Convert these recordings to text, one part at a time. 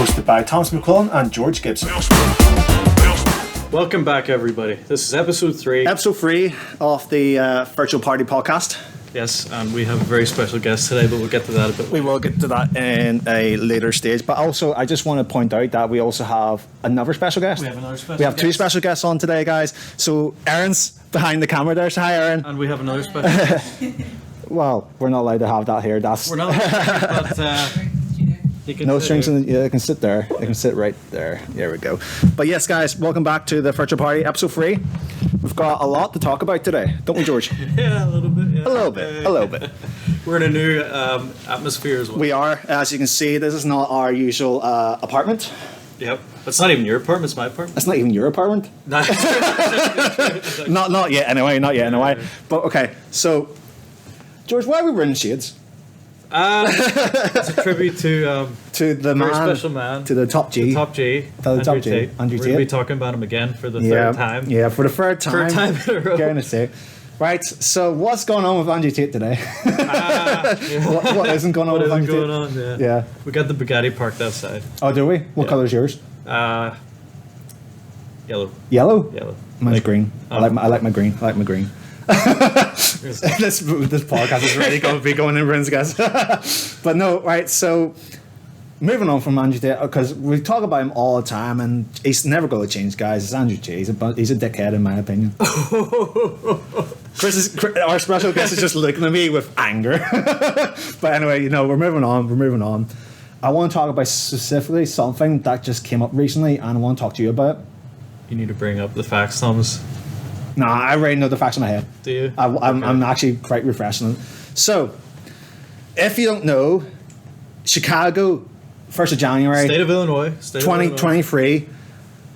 Hosted by Thomas McCullen and George Gibson. Welcome back, everybody. This is episode 3. Episode 3 of the Virtual Party podcast. Yes, and we have a very special guest today, but we'll get to that a bit. We will get to that in a later stage. But also, I just want to point out that we also have another special guest. We have another special We have guest. 2 special guests on today, guys. So, Aaron's behind the camera there. So, hi, Aaron. And we have another special guest. Well, we're not allowed to have that here. We're not, but you can no sit strings. here. They can sit there. They can sit right there. There we go. But yes, guys, welcome back to the Virtual Party, episode 3. We've got a lot to talk about today, don't we, George? Yeah, a little bit. Yeah. A little bit. A little bit. We're in a new atmosphere as well. We are. As you can see, this is not our usual apartment. Yep. It's not even your apartment, it's my apartment. It's not even your apartment. No. Not yet, anyway. Not yet, anyway. But okay, so George, why are we wearing shades? It's a tribute to the a very man, special man, to the top G, Top G, To the top G, Tate. Andrew We're going to be Tate. talking about him again for the yeah, third time. Yeah, for the third time. Third time in a row. Goodness sake. Right. So what's going on with Andrew Tate today? Yeah. what isn't going on What with isn't Andrew going Tate? on? Yeah. We got the Bugatti parked outside. Oh, do we? What Yeah. colour's yours? Yellow. Yellow. Yellow. Mine's green. I like my green. I like my green. this podcast is really going to be going in ruins, guys. But no, right. So moving on from Andrew Tate, because we talk about him all the time, and he's never going to change, guys. It's Andrew Tate. He's a dickhead, in my opinion. Chris, our special guest, is just looking at me with anger. But anyway, we're moving on. We're moving on. I want to talk about specifically something that just came up recently, and I want to talk to you about it. You need to bring up the facts, Thomas. Nah, I already know the facts in my head. Do you? I'm actually quite refreshing. So, if you don't know, Chicago, 1st of January, State of Illinois. 2023,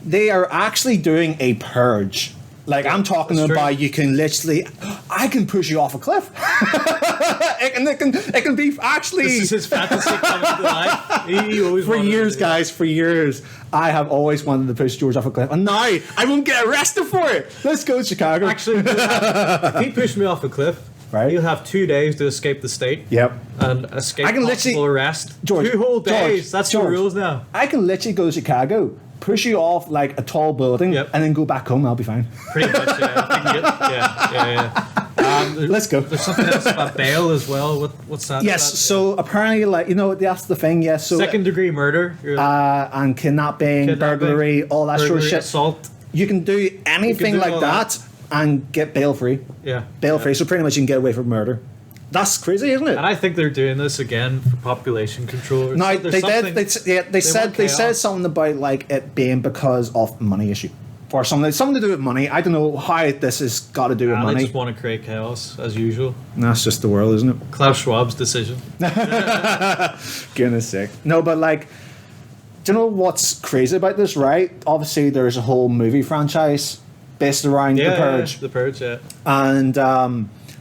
they are actually doing a purge. Like, I'm talking That's about, true. you can literally, I can push you off a cliff. it can be actually. This is his fantasy coming to life. He always For wanted to years, do that. guys, for years, I have always wanted to push George off a cliff. And now, I won't get arrested for it. Let's go, Chicago. Actually, if he pushed me off a cliff, Right. he'll have 2 days to escape the state. Yep. And escape I can possible literally- arrest. George, 2 whole days. George, That's George. the rules now. I can literally go to Chicago, push you off like a tall building, Yep. and then go back home. I'll be fine. Pretty much, yeah. You can get- yeah. Let's go. There's something else about bail as well. What's that? Yes. about? So apparently, that's the thing. Yes. So Second-degree murder. and kidnapping, burglary, all that sort of burglary, shit. assault. You can do anything do like all that and get bail free. Yeah. Bail free. So pretty much you can get away from murder. That's crazy, isn't it? And I think they're doing this again for population control. No, There's they something- did. They said want chaos. something about like it being because of money issue or something to do with money. I don't know how this has got to do with They money. just want to create chaos as usual. That's just the world, isn't it? Klaus Schwab's decision. Goodness sake. No, but like, do you know what's crazy about this, right? Obviously, there's a whole movie franchise based around The Purge. The Purge, yeah. And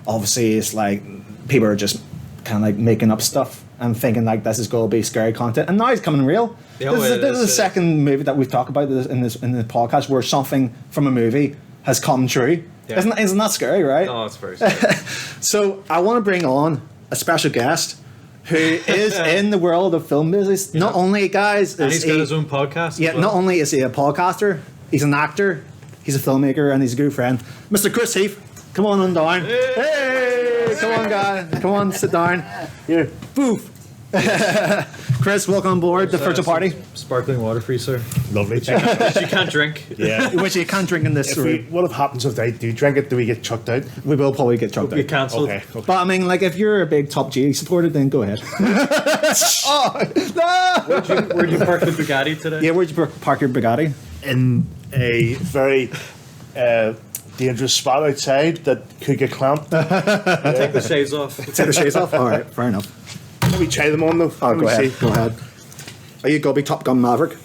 obviously, it's like people are just kind of like making up stuff and thinking like this is going to be scary content. And now it's coming real. Yeah, this well, is the it is. second movie that we've talked about in the podcast where something from a movie has come true. Yeah. Isn't that scary, right? Oh, it's very scary. So I want to bring on a special guest who is in the world of film business. Not only, guys, And is he's got he- his own podcast. yeah, as well. not only is he a podcaster, he's an actor, he's a filmmaker, and he's a good friend. Mr. Chris Heath, come on down. Hey, come on, guy. Come on, sit down. Here, boof. Chris, welcome on board the Virtual Party. Sparkling water for you, sir. Lovely. Which you can't drink. Yeah. Which you can't drink in this room. What happens if they do drink it? Do we get chucked out? We will probably get chucked Be out. cancelled. Okay. But I mean, like, if you're a big Top G supporter, then go ahead. Oh, no! Where'd you park the Bugatti today? Yeah, where'd you park your Bugatti? In a very dangerous spot outside that could get clamped. Take the shades off. Take the shades off? All right, fair enough. Let me try them on though. Oh, Let me go ahead. see. Go ahead. Are you going to be Top Gun Maverick?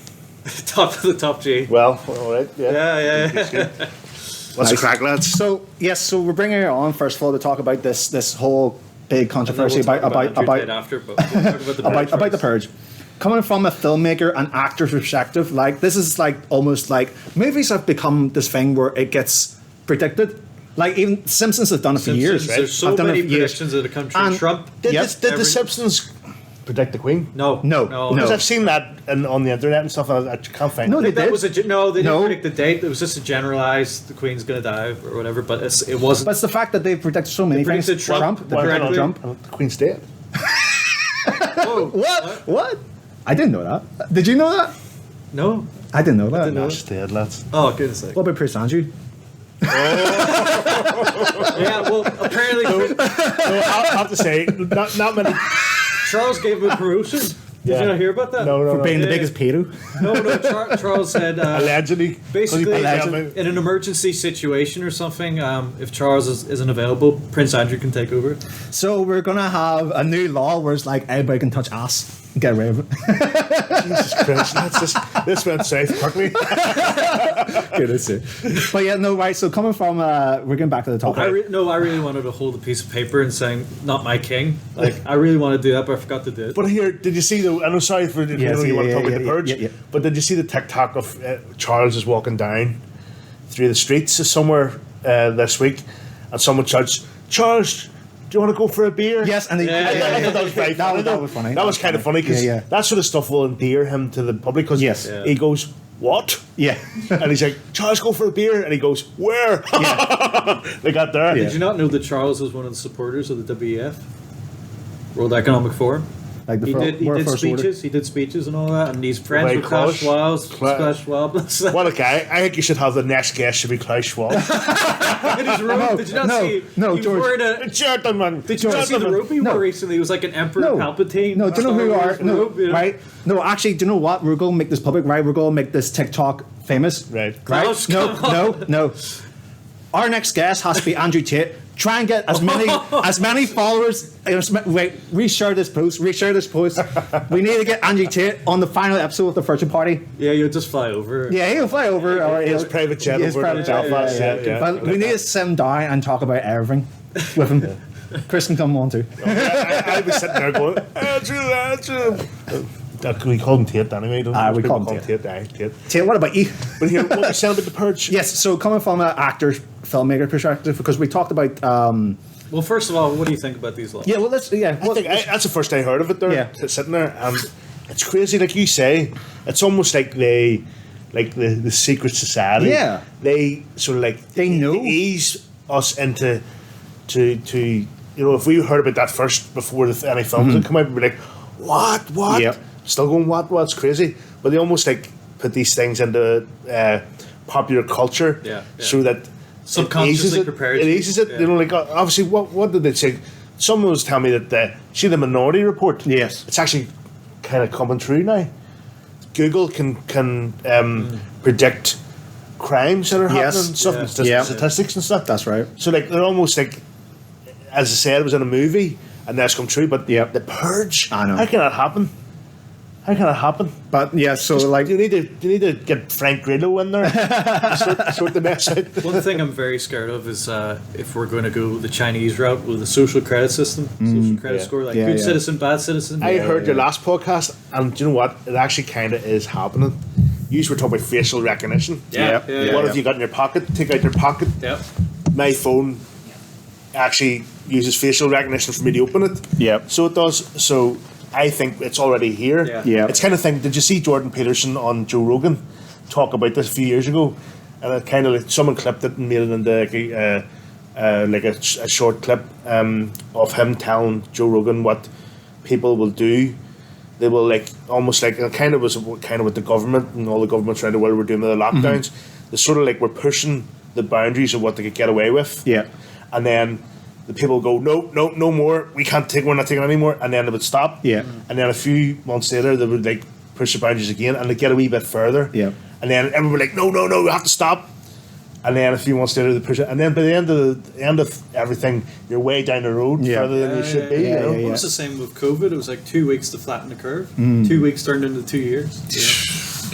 Top of the Top G. Well, all right. Yeah. Yeah. What's Nice. the crack, lads? So yes, so we're bringing her on first of all to talk about this whole big controversy We'll talk about Andrew Tate after, but we'll talk about the Purge about the first. Purge. Coming from a filmmaker and actor's perspective, like this is like almost like movies have become this thing where it gets predicted. Like even Simpsons have done it for Simpsons, years. There's so Have done it many for years. predictions that have come true. And Trump. Did Yep. the Simpsons predict the Queen? No, No. Because I've seen that on the internet and stuff, and I can't find No, it. they That did. was no, they didn't No. predict the date. It was just a generalized the Queen's going to die or whatever. But it wasn't. But it's the fact that they predicted so many They things. predicted Trump. They Well, predicted correctly. Trump. The Queen's dead. Whoa, What? I didn't know that. Did you know that? No. I didn't know that. didn't know No, she's dead, lads. Oh, goodness sake. What about Prince Andrew? Yeah. Well, apparently No, I have to say, not many. Charles gave him a promotion. Did Yeah. you not hear about that? No, For being the Yeah. biggest pedo? No. Charles said. Allegedly. Basically, Allegedly. in an emergency situation or something, if Charles isn't available, Prince Andrew can take over. So we're gonna have a new law where it's like anybody can touch ass. Get rid of it. Jesus Christ, this went south quickly. Goodness sake. But yeah, no, right. So coming from, we're getting back to the topic. I really wanted to hold a piece of paper and saying, "Not my king." Like I really want to do that, but I forgot to do it. But here, did you see the? I'm sorry for you Yes, know you yeah, want to yeah, talk about yeah, the purge, yeah. but did you see the TikTok of Charles is walking down through the streets somewhere this week, and someone shouts, "Charles, do you want to go for a beer?" Yes, and I thought that was very funny. That was funny. That was kind of funny because Yeah, yeah. that sort of stuff will endear him to the public. Because Yes. Yeah. he goes, "What?" Yeah. And he's like, "Charles, go for a beer," and he goes, "Where?" They got there. Yeah. Did you not know that Charles was one of the supporters of the WEF, World Economic Forum? Like He did first order. speeches. He did speeches and all that, and he's friends Right, with Klaus Klaus. Schwab. Klaus Schwab. What a guy! I think you should have the next guest should be Klaus Schwab. In his robe. Did you not see? no, he was George. wearing a- Gentlemen, Did you not see the robe he No. wore recently? It was like an Emperor No. Palpatine. No, do you know who Star are? Wars No, robe, you know? right? No, actually, do you know what? We're going to make this public, right? We're going to make this TikTok famous. Right. Right? Klaus, No, come no. Our next guest has to be Andrew Tate. Try and get as many followers. Wait, reshare this post. We need to get Andrew Tate on the final episode of the Virtual Party. Yeah, you'll just fly over. Yeah, he'll fly over. Or His he'll, private jet his over private to jet. Belfast, yeah. But we need to sit him down and talk about everything with him. Chris can come on too. I was sitting there going, Andrew. We called him Tate anyway, don't We call him Tate. Tate. Tate, what about you? But here, what we said about the purge? Yes, so coming from an actor, filmmaker perspective, because we talked about. Well, first of all, what do you think about these laws? Yeah, well, let's. Yeah, I think that's the first I heard of it there, Yeah. sitting there. And it's crazy, like you say. It's almost like the secret society. Yeah. They sort of like They know. ease us into to if we heard about that first before any films had come out, we'd be like, what? Yep. Still going what? It's crazy. But they almost like put these things into popular culture, Yeah, yeah. so that Subconsciously it prepares It you. eases it. Yeah. You know, like obviously, what did they say? Someone was telling me that see the Minority Report. Yes. it's actually kind of coming true now. Google can predict crimes that are happening, Yes. and stuff, Yeah. and Yeah. statistics and stuff. That's right. So like they're almost like, as I said, it was in a movie and that's come true. But Yep. the purge, I know. how can that happen? How can it happen? But yeah, so like. You need to get Frank Grillo in there, to sort the mess out. One thing I'm very scared of is if we're going to go the Chinese route with the social credit system, social credit Yeah. score, like Yeah, good yeah. citizen, bad citizen. I heard your last podcast, and do you know what? It actually kind of is happening. You were talking about facial recognition. Yeah, Yeah. yeah, What yeah. have you got in your pocket? Take out your pocket. Yep. My phone actually uses facial recognition for me to open it. Yep. So it does. So I think it's already here. Yeah. Yeah. It's kind of thing. Did you see Jordan Peterson on Joe Rogan talk about this a few years ago? And it kind of like someone clipped it and made it into like a short clip of him telling Joe Rogan what people will do. They will like almost like it kind of was kind of with the government and all the governments around the world were doing with the lockdowns. They sort of like were pushing the boundaries of what they could get away with. Yeah. And then the people go, no more. We can't take. We're not taking it anymore. And then they would stop. Yeah. And then a few months later, they would like push the boundaries again, and they get a wee bit further. Yeah. And then everyone would like, no, we have to stop. And then a few months later, they push it. And then by the end of everything, you're way down the road Yeah. further than you should be. yeah, you know? yeah, It was the same with COVID. It was like 2 weeks to flatten the curve. 2 weeks turned into 2 years.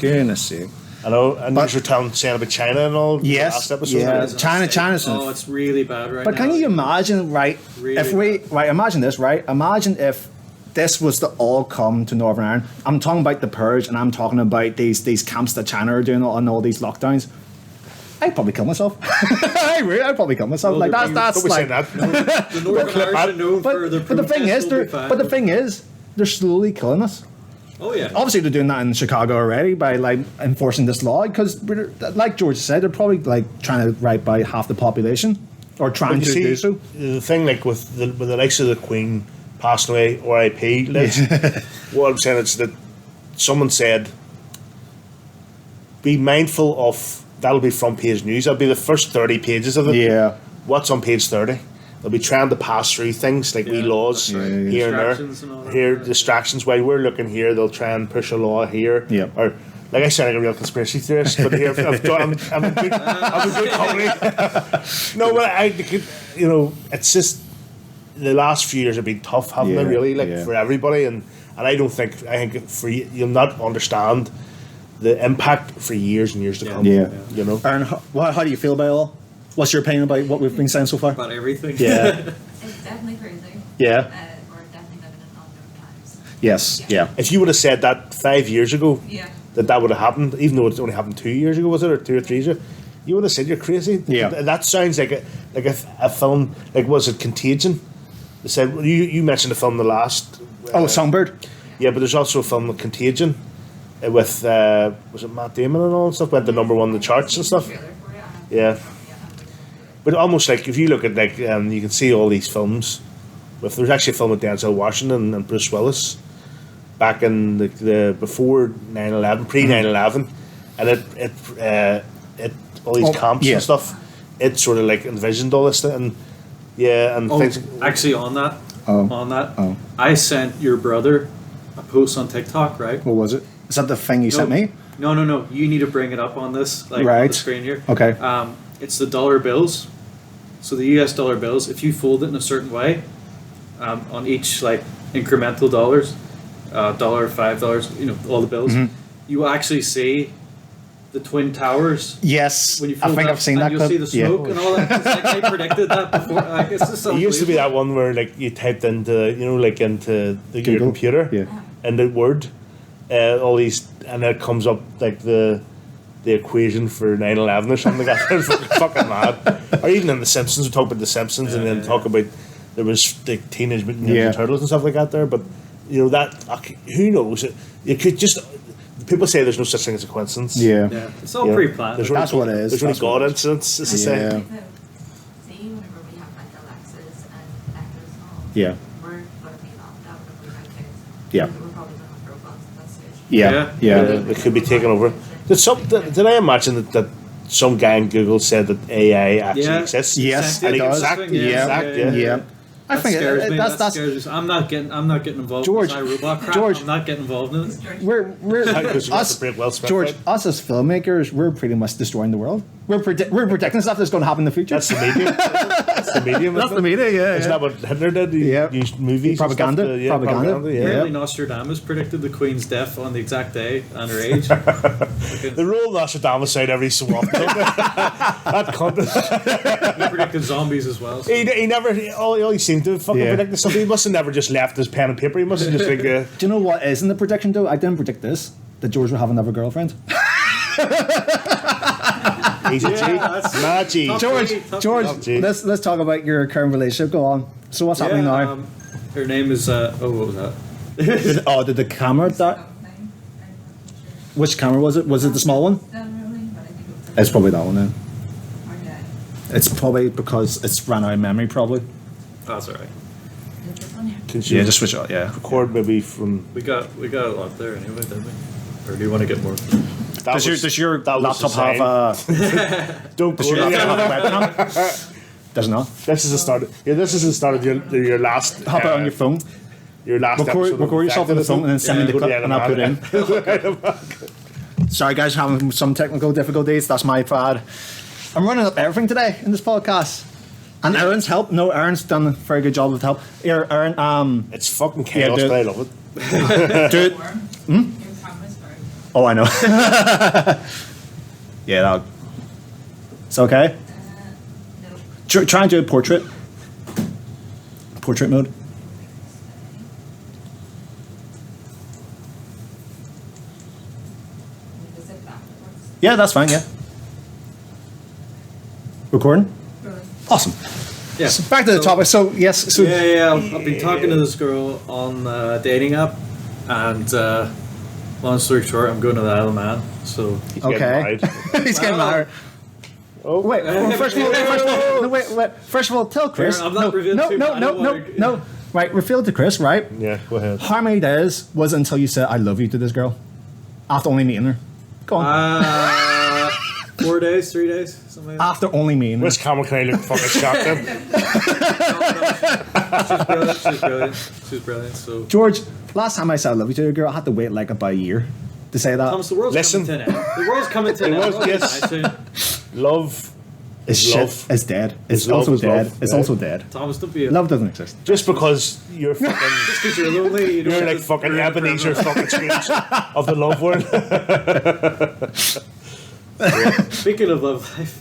Goodness sake. I know. And But- you were saying about China and all. Yes, Last episode. yeah. Yeah. China's. Oh, it's really bad right But now. can you imagine, right? Really If we imagine this, right? Imagine if this was to all come to Northern Ireland. I'm talking about the purge, and I'm talking about these camps that China are doing on all these lockdowns. I'd probably kill myself. I'd probably kill myself. Well, like that's Don't be saying like. that. The Northern Irish are known for their But the thing is, protests will be fine, the thing is, they're slowly killing us. Oh yeah. Obviously, they're doing that in Chicago already by like enforcing this law because, like George said, they're probably like trying to write by half the population or trying But to you do see, so. the thing like with the likes of the Queen passing away, R.I.P. What I'm saying is that someone said, be mindful of, that'll be front page news. That'll be the first 30 pages of it. Yeah. What's on page 30? They'll be trying to pass through things like wee Yeah, laws that's right. here and there. Distractions and all that. Here, distractions. While we're looking here, they'll try and push a law here. Yeah. Or, like I sound like a real conspiracy theorist, but here I'm in good company. No, but you know, it's just the last few years have been tough, haven't they? Yeah, Really, like yeah. for everybody, and I think for you'll not understand the impact for years and years to come. Yeah. You know. Aaron, how do you feel about it all? What's your opinion about what we've been saying so far? About everything. Yeah. It's definitely crazy. Yeah. We're definitely living in unknown times. Yes. Yeah. If you would have said that 5 years ago, Yeah. that would have happened, even though it's only happened 2 years ago, was it, or 2 or 3 years ago, you would have said you're crazy. Yeah. That sounds like a film. Like, was it Contagion? They said you mentioned a film the last. Oh, Songbird. Yeah, but there's also a film with Contagion, with was it Matt Damon and all and stuff, went to number one in the charts and stuff. Trailer for it, Yeah. But almost like if you look at like you can see all these films. With there's actually a film with Denzel Washington and Bruce Willis, back in the before 9/11, pre 9/11, and it all these camps yeah. and stuff. It sort of like envisioned all this thing, and Oh, things. actually, on that, Oh. I sent your brother a post on TikTok, right? What was it? Is that the thing you sent me? No. You need to bring it up on this, like on Right. the screen here. Okay. It's the dollar bills. So the U.S. dollar bills, if you fold it in a certain way, on each like incremental dollars, $1, $5, you know, all the bills, Mm-hmm. you actually see the Twin Towers. Yes. When you I fold think it I've seen that and you'll clip. see the smoke Yeah. and all that. It's like I predicted that before. Like, it's just It used to be unbelievable. that one where like you typed into like into your Google. computer Yeah. and the word all these and it comes up like the equation for 9/11 or something like that. It's fucking mad. Or even in The Simpsons, we talk about The Simpsons and then talk about there was the Teenage Mutant Ninja Yeah. Turtles and stuff like that there. But you know that who knows? It could just people say there's no such thing as a coincidence. Yeah. Yeah, it's all You know, pre-planned. there's That's what it is. There's only That's what God it is. incidents, as they Yeah. say. See, whenever we have like Alexas and Echoes and all, Yeah. we're going to be laughed at whenever we have kids. Yeah. We're probably going to have robots at that stage. Yeah. Yeah. It could be taken over. Did I imagine that some guy in Google said that AI actually Yeah. exists? Yes, And it does. exact, Yeah. Yeah. I That think scares me. that's That scares me. I'm not getting involved George, in my robot crap. George. I'm not getting involved in it. we're Because you got us, to break Will Smith, George, right? us as filmmakers, we're pretty much destroying the world. We're predicting stuff that's going to happen in the future. That's the medium. That's the medium. That's isn't the media, yeah. Isn't that what Hitler did? He Yeah. used movies, and Propaganda. stuff to- Propaganda. yeah. Apparently, Nostradamus predicted the Queen's death on the exact day and her age. They roll Nostradamus out every so often. don't they? That cunt. He predicted zombies as well. So. He never. All he seemed to fucking Yeah. predict something. He must have never just left his pen and paper. He must have just like. Do you know what is in the prediction though? I didn't predict this. That George would have another girlfriend. Easy G. that's- Nah, G. Top George, three, top George, three. let's talk about your current relationship. Go on. So what's happening now? Her name is. What was that? Did the camera that? Which camera was it? Was it the small one? It's probably that one then. It's probably because it's ran out of memory. Probably. Oh, that's all right. Can you switch it out. Yeah. record maybe from. We got a lot there anyway, didn't we? Or do you want to get more? That Does your that was laptop the have sign. a? Don't Does go your there. laptop have a webcam? Does not. This is the start. Yeah, this is the start of your last. Hop it on your phone. Your last. Record episode of yourself on the phone and then send me the Go clip down and I'll put it in. Sorry guys, having some technical difficulties. That's my bad. I'm running up everything today in this podcast. And Aaron's help. No, Aaron's done a very good job with help. Here, Aaron, It's fucking Yeah, chaos, dude. but I love it. do it. Oh, I know. Yeah, that. It's okay. Try and do a portrait. Portrait mode. Yeah, that's fine. Yeah. Recording. Awesome. Yeah. So back to the topic. So yes. So Yeah. I've been talking to this girl on a dating app, and long story short, I'm going to the Isle of Man. So He's getting Okay. married. He's getting married. Oh, Wait. Well, first of all, no, wait. First of all, tell Chris. I'm not revealing too much. I don't wanna- No. Right, reveal it to Chris. Right. yeah, go ahead. How many days was it until you said "I love you" to this girl? After only meeting her. Go on. 4 days, 3 days, something like that. After only meeting her. Which camera can I look fucking shocked in? She's brilliant. So George, last time I said "I love you" to a girl, I had to wait like about a year to say that. Thomas, the world's Listen. coming to an end. The world's coming to an It end. was, We'll yes. die soon. Love It's is shit. love. It's dead. It's love also is dead. love, It's yeah. also dead. Thomas, don't be a... Love doesn't exist. Just because you're fucking, Just because you're lonely, you don't you're have like to fucking ruin it for Ebenezer everyone. fucking Scrooge of the love world. Speaking of love life...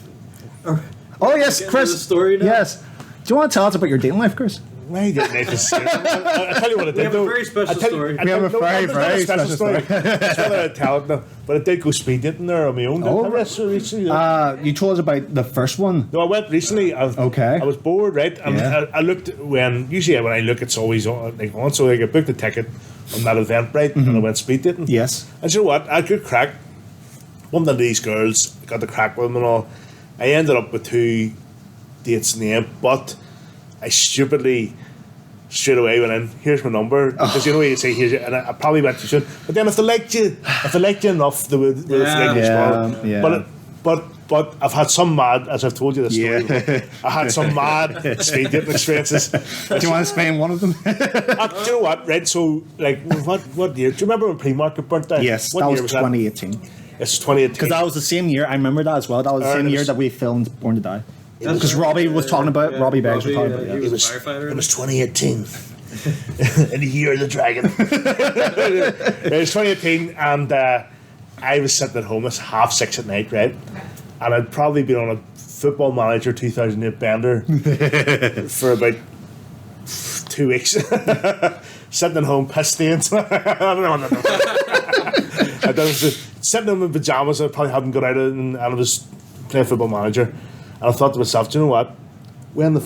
Oh yes, Getting Chris. to the story now? Yes. Do you want to tell us about your dating life, Chris? Why didn't I just say it? I'll tell you what I did. We have a though. very special I'll tell you- story. I'll We have tell- a very, it's not very a special special story. It's not that I tell it now, but I did go speed dating there on my own. Oh. Didn't I? So recently. You told us about the first one. No, I went recently. Okay. I was bored, right? And Yeah. I looked usually when I look, it's always on. So I booked a ticket on that event, right? And I went speed dating. Yes. And you know what? I could crack. One of these girls got the crack with them and all. I ended up with 2 dates in the end, but I stupidly straight away went in. Here's my number because you know you say here's your, and I probably went too soon. But then if they liked you enough, they would Yeah. respond. Yeah. But I've had some mad, as I've told you the story. Yeah. I had some mad speed dating experiences. Do you want to explain one of them? Do you know what? Right. So like, what year? Do you remember when pre-market burnt down? Yes, What that year was 2018. It's 2018. Because that was the same year. I remember that as well. That was the same it year was- that we filmed Born to Die. That's Because right. Robbie was talking about Robbie Beggs was talking Robbie, about he yeah. was a firefighter. It was 2018. In the year of the dragon. It was 2018, and I was sitting at home. It's 6:30 at night, right? And I'd probably been on a Football Manager 2008 bender for about 2 weeks. Sitting at home, piss stains. I was just sitting in my pajamas. I probably hadn't got out of it, and I was playing Football Manager. And I thought to myself, do you know what? When is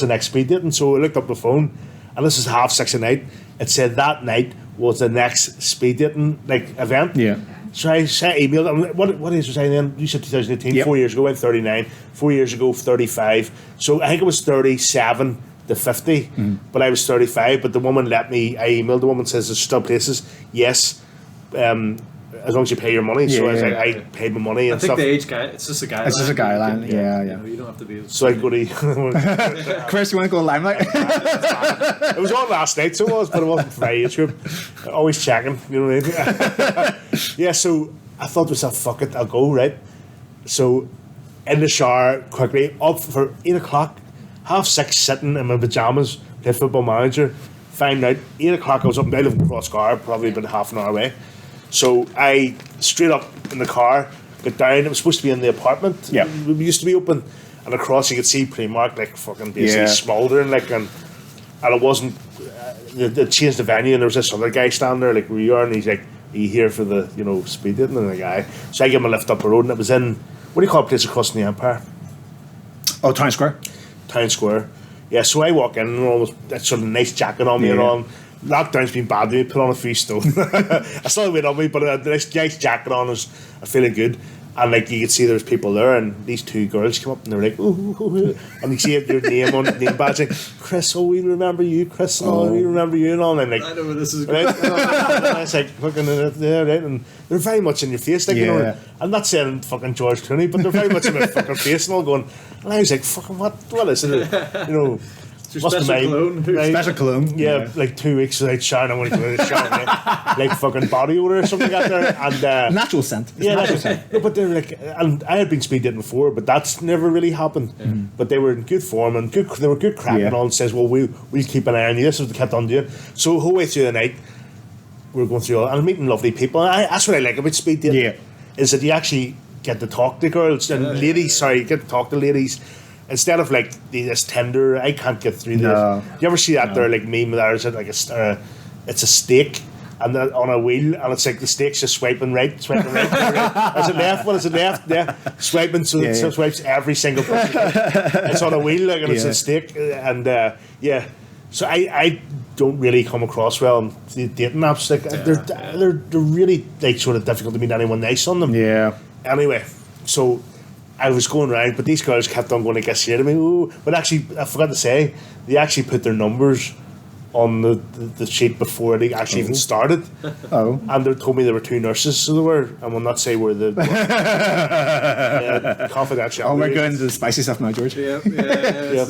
the next speed date? And so I looked up the phone, and this is 6:30 at night. It said that night was the next speed dating event. Yeah. So I emailed them. What age was I then? You said 2018. Yep. 4 years ago, I'm 39. 4 years ago, 35. So I think it was 37 to 50, but I was 35. But the woman let me. I emailed the woman, says there's still places. Yes, as long as you pay your money. So I was Yeah. like, I paid my money I and think stuff. the age guy, it's just a guideline. It's just a guideline. Yeah, You yeah. know, you don't have to be... So I go to. Chris, you want to go limelight? It was on last night, so it was, but it wasn't for my age group. Always checking, you know what I mean? Yeah, so I thought to myself, fuck it, I'll go, right? So in the shower, quickly, up for 8 o'clock, 6:30, sitting in my pajamas, play Football Manager, find out, 8 o'clock I was up, I live in Crosscar, probably about half an hour away. So I, straight up in the car, got down, it was supposed to be in the apartment. Yeah. We used to be open, and across you could see Primark, fucking basically Yeah. smouldering, and it wasn't, they changed the venue, and there was this other guy standing there, where you are, and he's like, are you here for the, speed dating? And the guy, so I gave him a lift up the road, and it was in, what do you call a place across the Empire? Oh, Town Square. Town Square. Yeah, so I walk in, and almost that sort of nice jacket on me and Yeah. all. Lockdown's been bad to me, put on a few stone. I still have weight on me, but a nice jacket on is feeling good. And you could see there was people there, and these 2 girls came up and they were like, ooh, ooh, ooh. And you see your name on the name badge, like, Chris, we remember you, Chris, and all, we remember you, and all. And I'm like, I know where this is right? going. And I was like, fucking, yeah, right. And they're very much in your face, you know. Yeah. I'm not saying fucking George Clooney, but they're very much in my fucking face and all going. And I was like, fucking, what is it? It's your Must special be cologne. right? Special cologne. Yeah, 2 weeks without showering. I want to go to the shower, right? Fucking body odor or something like that there. And Natural scent. It's yeah, natural that's scent. no, but they're and I had been speed dating before, but that's never really happened. But they were in good form and good. They were good crack Yeah. and all. And says, well, we'll keep an eye on you. This is what they kept on doing. So the whole way through the night, we were going through all, and meeting lovely people. And that's what I like about speed dating. Yeah. Is that you actually get to talk to girls and ladies. Sorry, you get to talk to ladies. Instead of this Tinder, I can't get through No. this. You ever see that there meme with ours? It's a steak, and on a wheel, and it's like the stick's just swiping right. Is it left? What is it left? Yeah, swiping, so it swipes every single person. It's on a wheel, like, and it's a stick, and So I don't really come across well on the dating apps. Like they're really like sort of difficult to meet anyone nice on them. Yeah. Anyway, so I was going around, but these girls kept on going to get shit at me. Ooh. But actually, I forgot to say, they actually put their numbers on the sheet before they actually even started. Oh. And they told me there were 2 nurses, so there were. I will not say where the... confidential. Oh, we're going into the spicy stuff now, George. Yeah.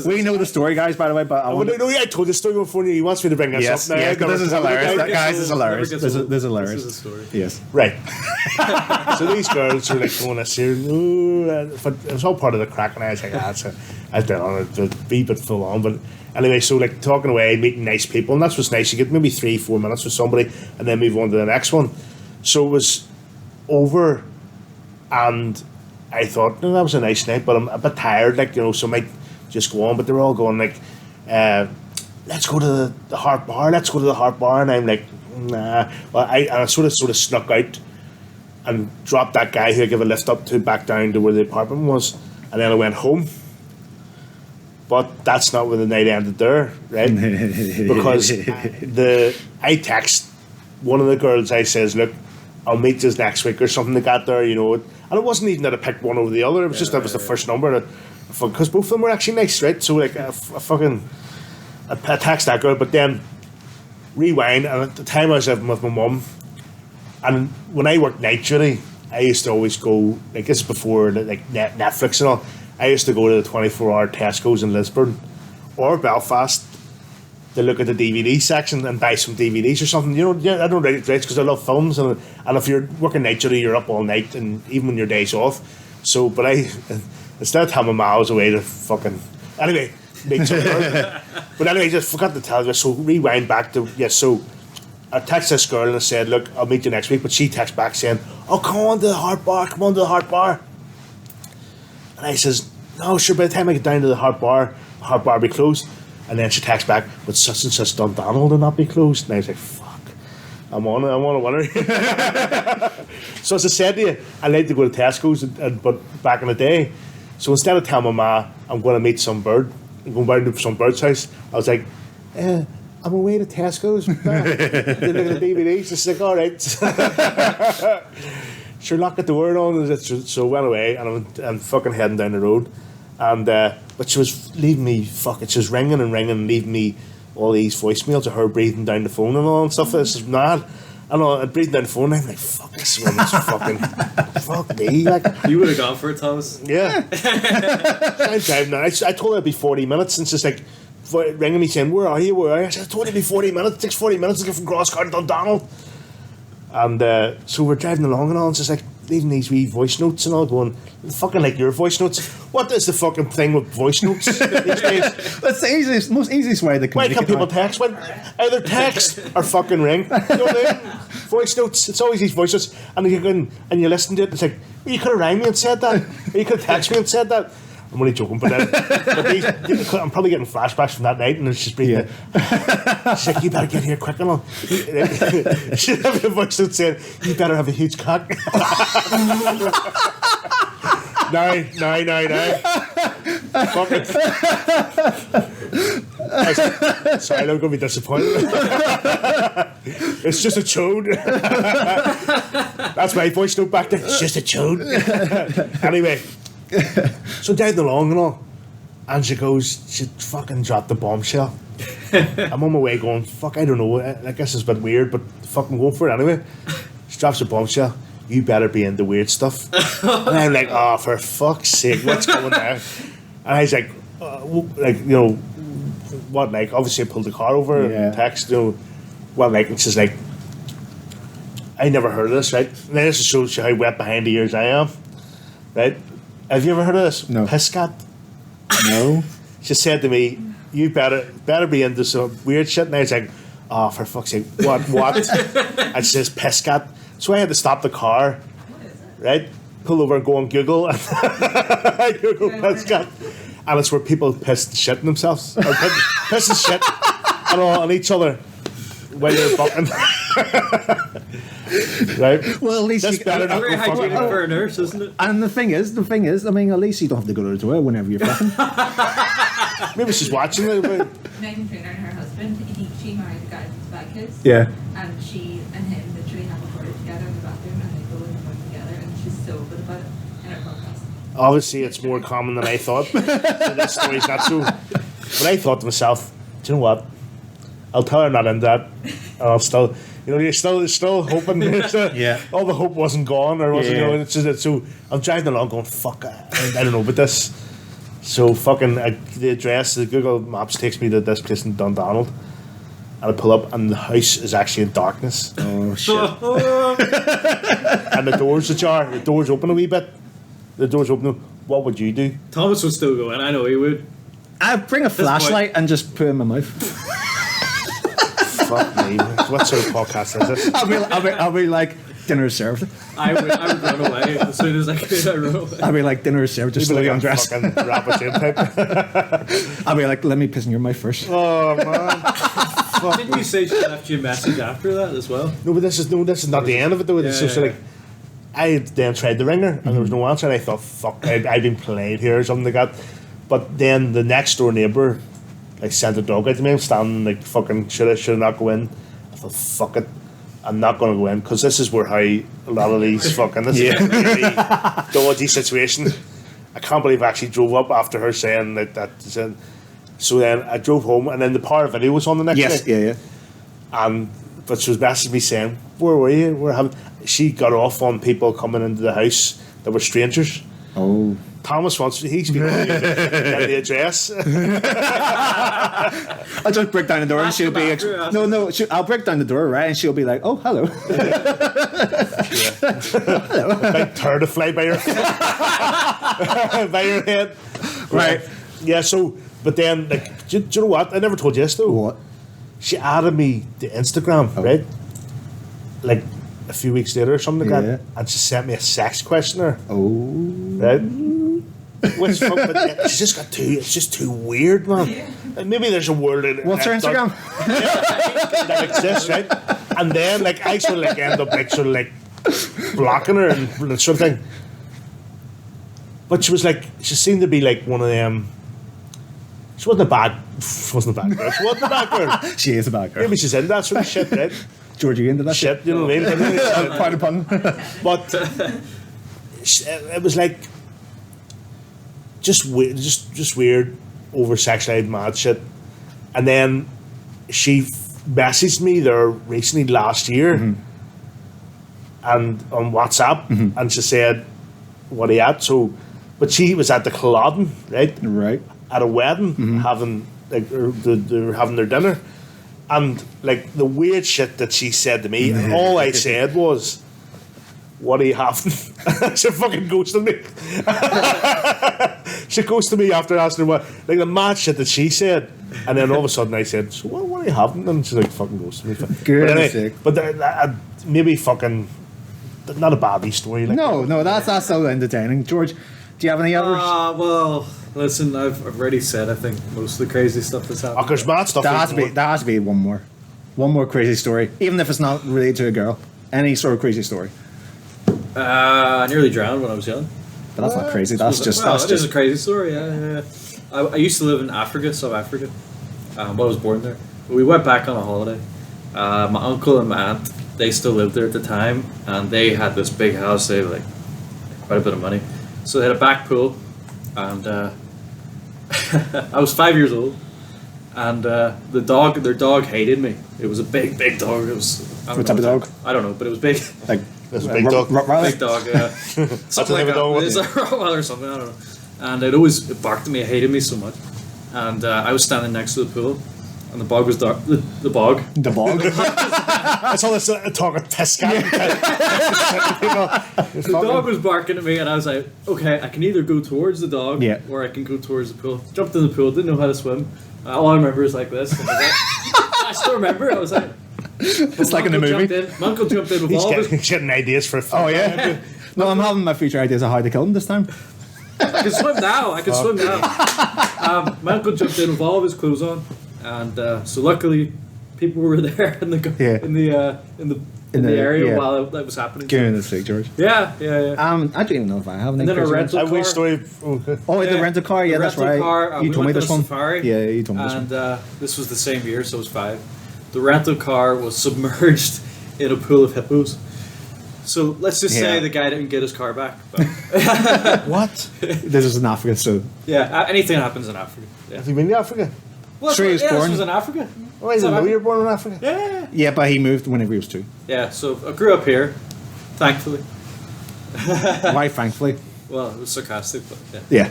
We know the story, guys, by the way, but I want I told the story before. He wants me to bring this up now. Yes, this is hilarious. Guys, this is hilarious. Never This gets is hilarious. This is a story. Yes. Right. So these girls are like going this here, but it was all part of the crack, and I was like, I've been on it, a wee bit full on, but anyway, so like talking away, meeting nice people, and that's what's nice. You get maybe 3-4 minutes with somebody, and then move on to the next one. So it was over, and I thought, no, that was a nice night, but I'm a bit tired, like, so I might just go on. But they were all going like, let's go to the Heart Bar, and I'm like, nah. Well, I sort of snuck out and dropped that guy who I gave a lift up to back down to where the apartment was, and then I went home. But that's not where the night ended there, right? Because I text one of the girls, I says, look, I'll meet you next week or something like that there, and it wasn't even that I picked one over the other, it was just that was the first number, because both of them were actually nice, right? So like I text that girl, but then rewind, and at the time I was living with my mum, and when I worked night duty, I used to always go, like this is before like Netflix and all, I used to go to the 24-hour Tesco's in Lisburn or Belfast to look at the DVD section and buy some DVDs or something. I don't write it because I love films, and if you're working night duty, you're up all night, and even when your day's off. So, but instead of telling my miles away to fucking anyway, make some but anyway, just forgot to tell you. So rewind back to so I texted this girl and I said, look, I'll meet you next week, but she texted back saying, oh, come on to the Heart Bar. And I says, no, sure, by the time I get down to the Heart Bar will be closed. And then she texts back, but such and such Dundonald will not be closed. And I was like, fuck, I'm on a winner. So as I said to you, I like to go to Tesco's, but back in the day. So instead of telling my ma I'm going to meet some bird, I'm going down to some bird's house, I was like, I'm away to Tesco's. Look at the DVDs. She's like, all right. Sure, lock at the word on. So I went away, and I'm fucking heading down the road, and but she was leaving me she was ringing and leaving me all these voicemails of her breathing down the phone and all and stuff. This is mad. I know, I'm breathing down the phone, and I'm like, fuck, this woman's fucking fuck me. Like, you would have gone for it, Thomas. Yeah. I'm driving now. I told her it'd be 40 minutes, and she's like ringing me saying, where are you? I said, I told you it'd be 40 minutes. It takes 40 minutes to get from Crosscar to Dundonald. And so we're driving along and all, and it's just like leaving these wee voice notes and all, going, fucking like your voice notes. What is the fucking thing with voice notes these days? That's the most easiest way to communicate. Why can't people text? Either text or fucking ring. You know what I mean? Voice notes. It's always these voice notes, and you go in and you listen to it. It's like, well, you could have rang me and said that, or you could have texted me and said that. I'm only joking, but I'm probably getting flashbacks from that night, and it's just breathing. She's like, you better get here quick and all. She'd have a voice note saying, you better have a huge cock. No. Fuck it. Sorry, I'm going to be disappointed. It's just a chode. That's my voice note back there. It's just a chode. Anyway. So down the long and all, and she fucking dropped the bombshell. I'm on my way going, fuck, I don't know, I guess it's a bit weird, but fucking go for it anyway. She drops the bombshell, you better be into weird stuff. And I'm like, oh, for fuck's sake, what's going on? And I was like, what, like, obviously I pulled the car over and text, what, like, and she's like, I never heard of this, right? And then this shows you how wet behind the ears I am, right? Have you ever heard of this? No. Piscat? No. She said to me, you better be into some weird shit. And I was like, oh, for fuck's sake, what? And she says, Piscat. So I had to stop the car, right? Pull over and go on Google. I Google Piscat. And it's where people piss shit themselves. Or piss and shit on each other. while you're bucking. Right? Well, at least That's you, better than Very fucking- hygienic for a nurse, isn't it? and the thing is, I mean, at least you don't have to go to the toilet whenever you're fucking. Maybe she's watching it. But Megan Trainor and her husband, she married a guy who's bad kids. Yeah. And she and him literally have a toilet together in the bathroom and they go in the room together and she's so good about it in her podcast. obviously, it's more common than I thought. So that story's not so. But I thought to myself, do you know what? I'll tell her not into that. And I'll still, you're still hoping. Yeah. All the hope wasn't gone, or wasn't. Yeah. It's just, so I'm driving along, going, "Fuck, I don't know about this." So fucking the address, the Google Maps takes me to this place in Dundonald, and I pull up, and the house is actually in darkness, Oh shit! and the door's ajar. The door's open a wee bit. The door's open. What would you do? Thomas would still go in. I know he would. I'd bring a flashlight and just put it in my mouth. Fuck me. What sort of podcast is this? I'll be like, dinner is served. I would run away as soon as I could. I run away. I'll be like, dinner is served. Just You'd be slowly like a undress. fucking rapper gym type. I'll be like, let me piss in your mouth first. Oh man. Didn't you say she left you a message after that as well? No, but this is not the end of it though. It's Yeah, just yeah. like I then tried the ringer and there was no answer, and I thought, fuck, I'd been played here or something like that. But then the next door neighbour like sent a dog out to me. I'm standing like fucking should I not go in? I thought, fuck it, I'm not going to go in, because this is where how a lot of these fucking this is a really dodgy situation. I can't believe I actually drove up after her saying that. So then I drove home, and then the Power video was on the next Yes, day. yeah. But she was messaging me saying, "Where were you? She got off on people coming into the house that were strangers. Oh. Thomas wants he's been get the address. I'll just break down the door and Ask she'll him be after, ask no. I'll break down the door, right, and she'll be like, "Oh, hello." A big turd to fly by your by your head. Right. Yeah. So, but then like, do you know what? I never told you this though. What? She added me to Instagram, right? Like a few weeks later or something like Yeah. that, and she sent me a sex questionnaire. Oh. Right? Which fuck, but it's just got too. It's just too weird, man. Like, maybe there's a world in What's her Instagram? that exists, right? And then like I sort of like end up like sort of like blocking her and sort of thing. But she seemed to be like one of them. She wasn't a bad girl. She wasn't a bad girl. She is a bad girl. Maybe she's into that sort of shit, right? George, you into that shit? Shit, you know what I mean? Quite a pun. But it was like just weird, just weird, over sexualized mad shit. And then she messaged me there recently last year, and on WhatsApp, and she said, "What are you at?" So, but she was at the Culloden, right? Right. At a wedding, having like they're having their dinner, and like the weird shit that she said to me, and all I said was, "What are you having?" She fucking ghosted me. She ghosted me after asking her what, like the mad shit that she said, and then all of a sudden I said, "So what are you having?" And she's like, "Fucking ghosted me." Goodness sake. But maybe fucking not a baddie story. Like No, that's so entertaining. George, do you have any others? Well, listen, I've already said I think most of the crazy stuff that's happened. Oh, there's mad stuff. There has to be one more crazy story, even if it's not related to a girl. Any sort of crazy story, I nearly drowned when I was young. but that's not crazy. That's It just is a crazy story. Yeah. I used to live in Africa, South Africa. But I was born there. But we went back on a holiday. My uncle and my aunt, they still lived there at the time, and they had this big house. They had like quite a bit of money, so they had a back pool, and I was 5 years old, and their dog hated me. It was a big dog. It was What type of dog? I don't know, but it was big. like There's a big dog. Big dog, yeah. Something like type of dog, that. It's a Rottweiler or something, I don't know. And it barked at me, it hated me so much. And I was standing next to the pool, and the bog was dark. The bog. the bog. That's all this talk of piss guy. The dog was barking at me, and I was like, okay, I can either go towards the dog, Yeah. or I can go towards the pool. Jumped in the pool, didn't know how to swim. All I remember is like this. And I still remember, I was like, It's like in the movie. My uncle jumped in with He's all of his. getting ideas for a film. Oh yeah. No, I'm having my future ideas of how to kill him this time. I can swim now. My uncle jumped in with all of his clothes on, and so luckily people were there in the Yeah. in the area yeah. while that was happening. Give me the sick, George. Yeah. I don't even know if I have any. And then a crazy rental ones. A wee car. story. Okay. Oh, the Yeah, rental car. Yeah, the that's rental right. car, You we told me went this on a one. safari, Yeah, you told me this one. And this was the same year, so it was 5. The rental car was submerged in a pool of hippos. So let's just say Yeah. the guy didn't get his car back. But What? This is in Africa, so yeah, anything happens in Africa. Yeah. Have you been to Africa? Well, Sure, he was born- this was in Africa. Oh, I didn't know you were born in Africa. Yeah. yeah, but he moved whenever he was 2. Yeah, so I grew up here, thankfully. Why, thankfully? Well, it was sarcastic, but yeah. Yeah.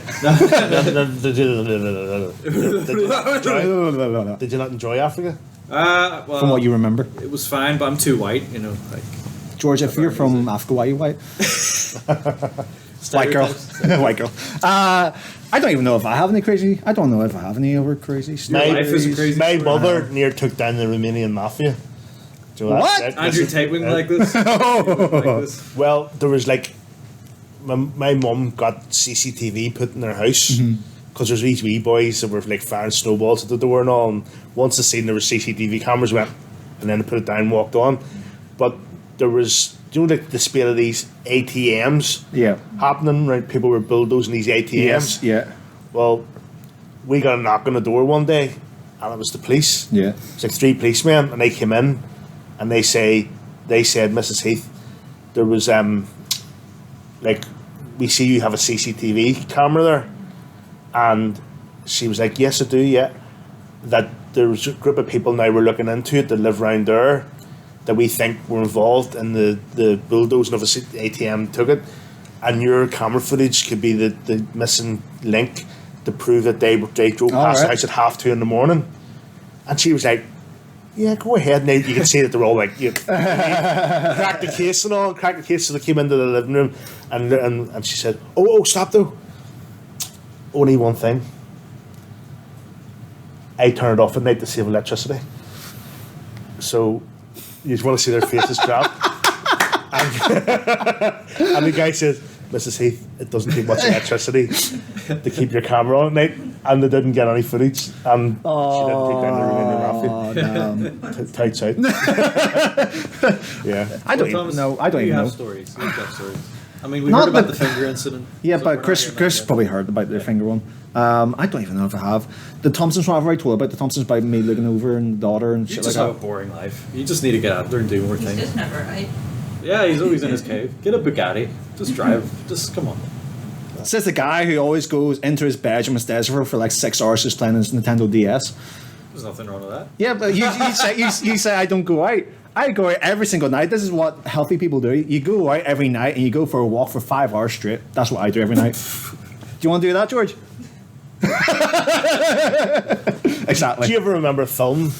Did you not enjoy Africa? Well, From what you remember, it was fine, but I'm too white, you know, like George. If you're from Africa, why are you white? White girl. stereotypes. White girl. I don't even know if I have any crazy. I don't know if I have any other crazy My, life is a crazy my story. mother near took down the Romanian mafia. Do you know What? Andrew Tate wouldn't like this. Like this. Well, there was like my mum got CCTV put in their house because there's these wee boys that were like firing snowballs at the door and all. And once they seen there was CCTV cameras, went and then they put it down, and walked on. But there was, do you know, like the spate of these ATMs Yeah. happening, right? People were bulldozing these ATMs. Yes. Yeah. Well, we got a knock on the door one day, and it was the police. Yeah. It's like 3 policemen, and they came in, and they said, Mrs. Heath, there was like, we see you have a CCTV camera there, and she was like, yes, I do, yeah. That there was a group of people now we're looking into it that live around there that we think were involved in the bulldozing of a ATM took it, and your camera footage could be the missing link to prove that they drove past the right. house at 2:30 in the morning. And she was like, yeah, go ahead. And you can see that they're all like, crack the case and all, crack the case. So they came into the living room, and she said, oh, stop though. Only one thing. I turn it off at night to save electricity. So you just want to see their faces drop. And the guy says, Mrs. Heath, it doesn't take much electricity to keep your camera on at night. And they didn't get any footage. And she didn't take down the Romanian mafia. Tights out. Yeah. I don't Thomas, even know. I don't you even have know. stories. You've got stories. I mean, we Not heard about the- the finger incident. Yeah, so but we're Chris not hearing that yet. probably heard about the finger one. I don't even know if I have. The Thompsons one I've already told about. The Thompsons by me looking over and daughter and You shit just like have a that. boring life. You just need to get out there and do more He's things. just never right. Yeah, he's always in his cave. Get a Bugatti. Just drive. Just come on. Says the guy who always goes into his bedroom and stays for like 6 hours just playing his Nintendo DS. There's nothing wrong with that. Yeah, but you say I don't go out. I go out every single night. This is what healthy people do. You go out every night and you go for a walk for 5 hours straight. That's what I do every night. Do you want to do that, George? Exactly. Do you ever remember a film?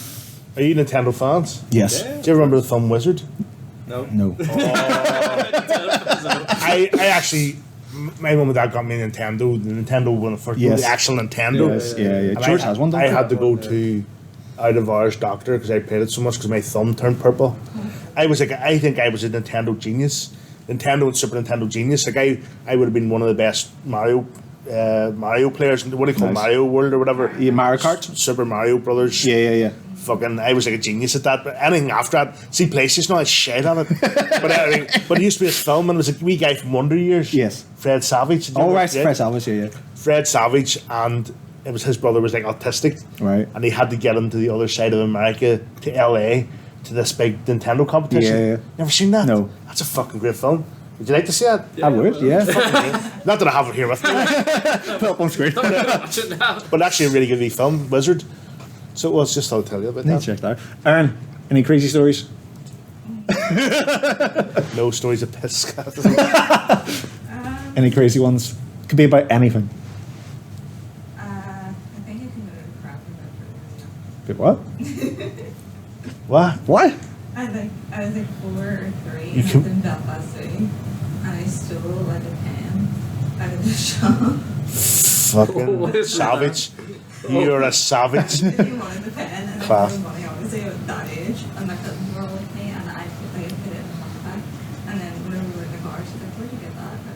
Are you Nintendo fans? Yes. Yeah. Do you ever remember the film Wizard? No. No. I actually, my mum and dad got me a Nintendo. The Nintendo when it first, Yes. the actual Nintendo. Yes, yeah. And George has one. I Don't had to you? go to out of hours doctor because I played it so much because my thumb turned purple. I was like, I think I was a Nintendo genius, Nintendo and Super Nintendo genius. Like I would have been one of the best Mario players. What do you call Nice. Mario World or whatever? Yeah, Mario Kart. Super Mario Brothers. Yeah. Fucking, I was like a genius at that. But anything after that, see PlayStation, I shit on it. But it used to be this film, and it was a wee guy from Wonder Years. Yes. Fred Savage. Did you Oh, ever- right, yeah. Fred Salvage, yeah. Fred Savage, and it was his brother was like autistic, Right. and he had to get him to the other side of America to LA to this big Nintendo competition. Yeah. Never seen that? No. That's a fucking great film. Would you like to see it? I would, yeah. Not that I have it here with me, Put up on screen. Watch it now. but actually a really good wee film, Wizard. So it was just I'll tell you about Need to that. check that out. Aaron, any crazy stories? No stories of piss. Any crazy ones? Could be about anything. I think I can move crap about But what? What? What? I was like 4 or 3 You and I can- was in Belfast City and I stole like a pen out of the shop. Fucking What is savage. You're a savage. He wanted the pen and I Class. had money obviously at that age and my cousins were all with me and I put it in my backpack and then when we were in the car she's like, where'd you get that? And I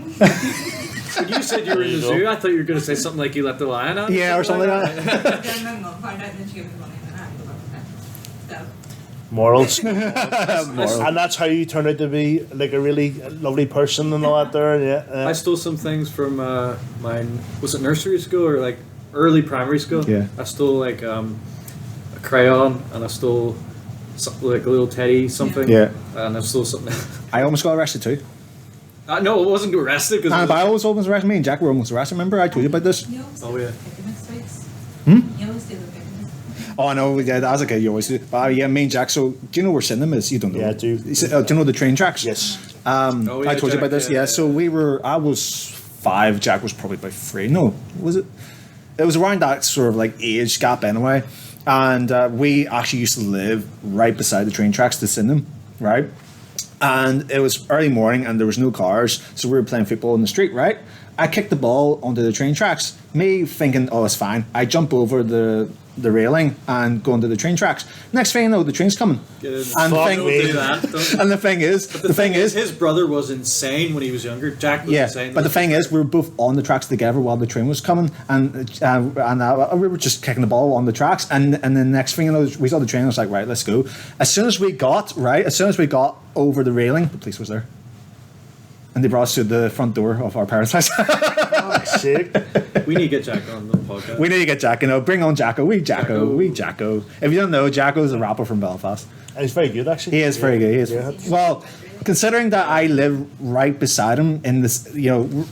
was like, When you said you were in the There you zoo, go. I thought you were going to say something like you let the lion out. Yeah, or something like that. then my mum found out and then she gave me the money and then I had to go back to bed. morals. Moral. And that's how you turn out to be like a really lovely person and all that there. Yeah. I stole some things from mine. Was it nursery school or like early primary school? Yeah. I stole like a crayon, and I stole like a little teddy something. Yeah. And I stole something. I almost got arrested too. No, I wasn't arrested because. But I was almost arrested. Me and Jack were almost arrested. Remember, I told you about this. You always Oh, do yeah. the picnic rights. You always do the picnic. Oh, I know. Yeah, as a kid, you always do. But yeah, me and Jack. So, do you know where Sydenham is? You don't know. Yeah, I do. Do you know the train tracks? Yes. Oh, yeah, I told you Jack, about this. yeah, Yeah. yeah. So I was 5. Jack was probably about 3. No, was it? It was around that sort of like age gap anyway. And we actually used to live right beside the train tracks to Sydenham, right? And it was early morning and there was no cars, so we were playing football in the street, right? I kicked the ball onto the train tracks. Me thinking, oh, it's fine. I jump over the railing and go into the train tracks. Next thing you know, the train's coming. Get in. And the Fuck thing, me. Do that. Don't- and the thing is, The thing is, his brother was insane when he was younger. Jack was yeah, insane. but the thing is, we were both on the tracks together while the train was coming, and we were just kicking the ball on the tracks, and then the next thing you know, we saw the train. I was like, right, let's go. As soon as we got over the railing, the police was there, and they brought us to the front door of our parents' house. Sick. we need to get Jack on the podcast. We need to get Jacko. No, bring on Jacko. Jacko. We Jacko. If you don't know, Jacko is a rapper from Belfast. And he's very good, actually. He is very good. He is. Yeah. Well, considering that I live right beside him in this,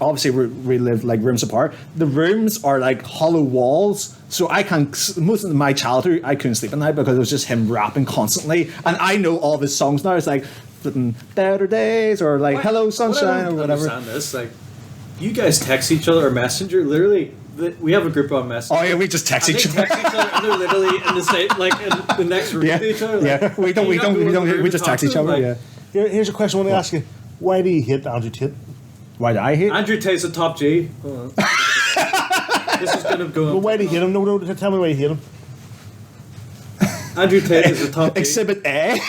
obviously we live like rooms apart. The rooms are like hollow walls, so I can most of my childhood I couldn't sleep at night because it was just him rapping constantly, and I know all of his songs now. It's like Better Days or like Why- Hello Sunshine I or don't whatever. understand this. Like, you guys text each other or messenger. Literally, we have a group on Messenger. Oh yeah, we just text And each they other. text each other, and they're literally in the same, like in the next room Yeah, to each other. Like, yeah. We can you not go in the room We to just talk text to each them? other. Like, Yeah. Here's a question I want to ask you. Why do you hate Andrew Tate? Why did I hate? Andrew Tate's a top G. Hold on. This is gonna go. Well, why do you hate him? No, tell me why you hate him. Andrew Tate is a top G. Exhibit A.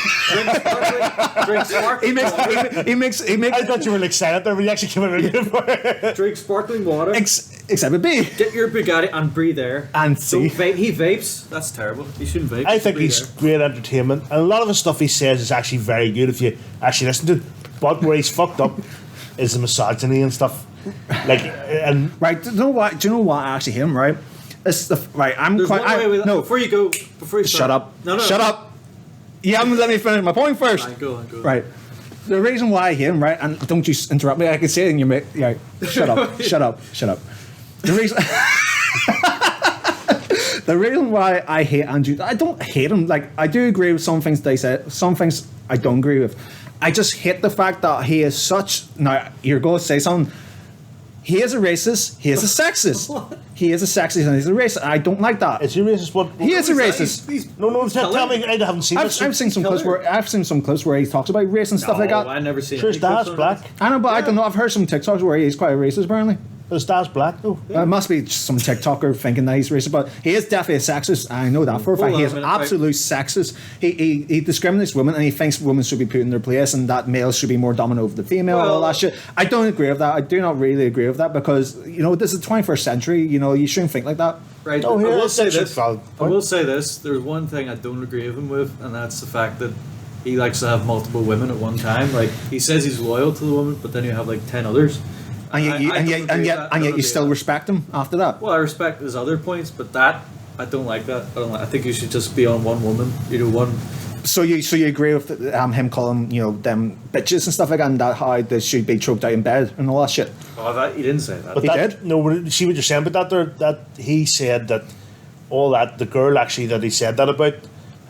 Drink sparkling water. He makes. I thought you were like silent there, but you actually came out really good for it. Drink sparkling water. Exhibit B. Get your Bugatti and breathe air. And Don't C. vape. He vapes. That's terrible. You shouldn't vape. I think Breathe he's air. great entertainment, and a lot of the stuff he says is actually very good if you actually listen to it. But where he's fucked up is the misogyny and stuff. Like, and Right. Do you know what? I actually hate him? Right. It's the right. I'm There's quite. one way with no. Before you go. Before you start. Shut up. No. Shut up. You haven't let me finish my point first. Fine, go on. Right. The reason why I hate him, right, and don't you interrupt me. I can say it in your mate. Yeah. Shut up. Shut up. Shut up. The reason. The reason why I hate Andrew, I don't hate him. Like, I do agree with some things they said. Some things I don't agree with. I just hate the fact that he is such. Now you're going to say something. He is a racist. He is a sexist. He is a sexist and he's a racist. I don't like that. is he racist? What? He is a What racist. He's No, tell me. I haven't seen I've this. seen some clips killer. where he talks about race and stuff like No, that. I never seen. Sure, his any clips dad's on black. it. I know, but I don't know. I've heard some TikToks where he's quite a racist, apparently. His dad's black, though. It must be some TikToker thinking that he's racist, but he is definitely a sexist. I know that for a Hold fact. on He a is minute, right. absolute sexist. He discriminates women and he thinks women should be put in their place and that males should be more dominant over the female and all Well- that shit. I don't agree with that. I do not really agree with that because, this is the 21st century. You shouldn't think like that. Right. Oh, I yeah, will say that's a this. valid I point. will say this. There's one thing I don't agree with him with, and that's the fact that he likes to have multiple women at one time. Like, he says he's loyal to the woman, but then you have like 10 others. And yet, I you, don't and agree yet, with and yet, that. I and don't yet agree you still with that. respect him after that. Well, I respect his other points, but that I don't like that. I think you should just be on one woman. One. So you agree with him calling them bitches and stuff like that, and that how they should be choked out in bed and all that shit. Oh, that he didn't say that. But He that, did? No, see what you're saying, but that he said that all that, the girl actually that he said that about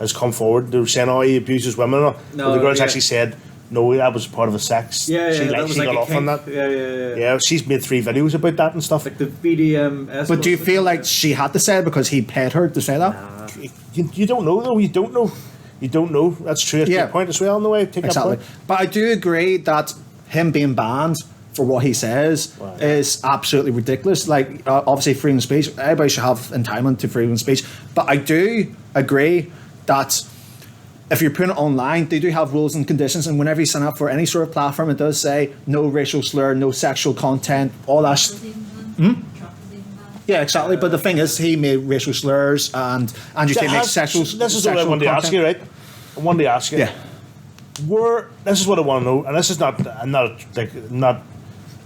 has come forward. They were saying, oh, he abuses women. No, No, the girl's yeah. actually said, no, that was part of a sex. yeah, she, that was she like got a off on kink. that. Yeah. Yeah, she's made 3 videos about that and stuff. Like the BDM. But do you feel like she had to say it because he paid her to say that? You don't know, though. You don't know. You don't know. That's true. That's Yeah. your point as well, in the way. Take Exactly. that point. But I do agree that him being banned for what he says Right. is absolutely ridiculous. Like, obviously, freedom of speech, everybody should have entitlement to freedom of speech. But I do agree that if you're putting it online, they do have rules and conditions. And whenever you sign up for any sort of platform, it does say no racial slur, no sexual content, all that. Trump is even banned. Trump is even banned. Yeah, exactly. But the thing is, he made racial slurs and Andrew Tate makes sexual. This is what I sexual wanted to ask content. you, right? I wanted to ask you. Yeah. This is what I want to know, and this is not. I'm not like not.